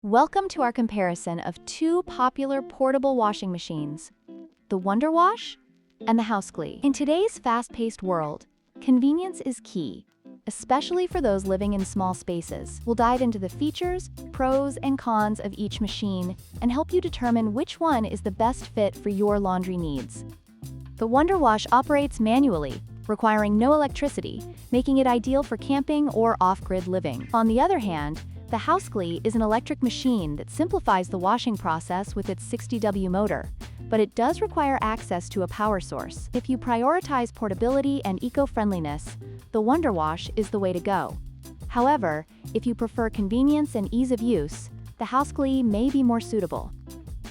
Welcome to our comparison of two popular portable washing machines, the WonderWash and the Houseclean. In today's fast-paced world, convenience is key, especially for those living in small spaces. We'll dive into the features, pros, and cons of each machine and help you determine which one is the best fit for your laundry needs. The WonderWash operates manually, requiring no electricity, making it ideal for camping or off-grid living. On the other hand, the Houseclean is an electric machine that simplifies the washing process with its 60W motor, but it does require access to a power source. If you prioritize portability and eco-friendliness, the WonderWash is the way to go. However, if you prefer convenience and ease of use, the Houseclean may be more suitable.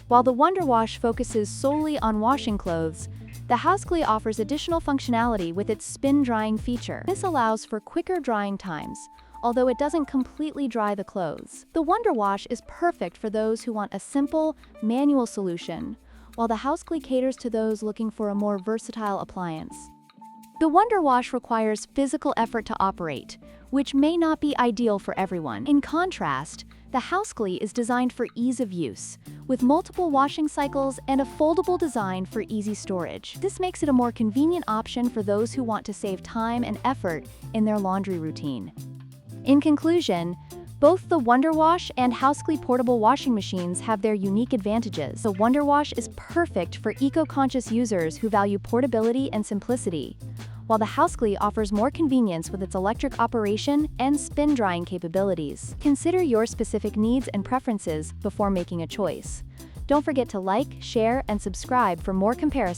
While the WonderWash focuses solely on washing clothes, the Houseclean offers additional functionality with its spin drying feature. This allows for quicker drying times, although it doesn't completely dry the clothes. The WonderWash is perfect for those who want a simple, manual solution, while the Houseclean caters to those looking for a more versatile appliance. The WonderWash requires physical effort to operate, which may not be ideal for everyone. In contrast, the Houseclean is designed for ease of use, with multiple washing cycles and a foldable design for easy storage. This makes it a more convenient option for those who want to save time and effort in their laundry routine. In conclusion, both the WonderWash and Houseclean portable washing machines have their unique advantages. The WonderWash is perfect for eco-conscious users who value portability and simplicity, while the Houseclean offers more convenience with its electric operation and spin drying capabilities. Consider your specific needs and preferences before making a choice. Don't forget to like, share, and subscribe for more comparisons.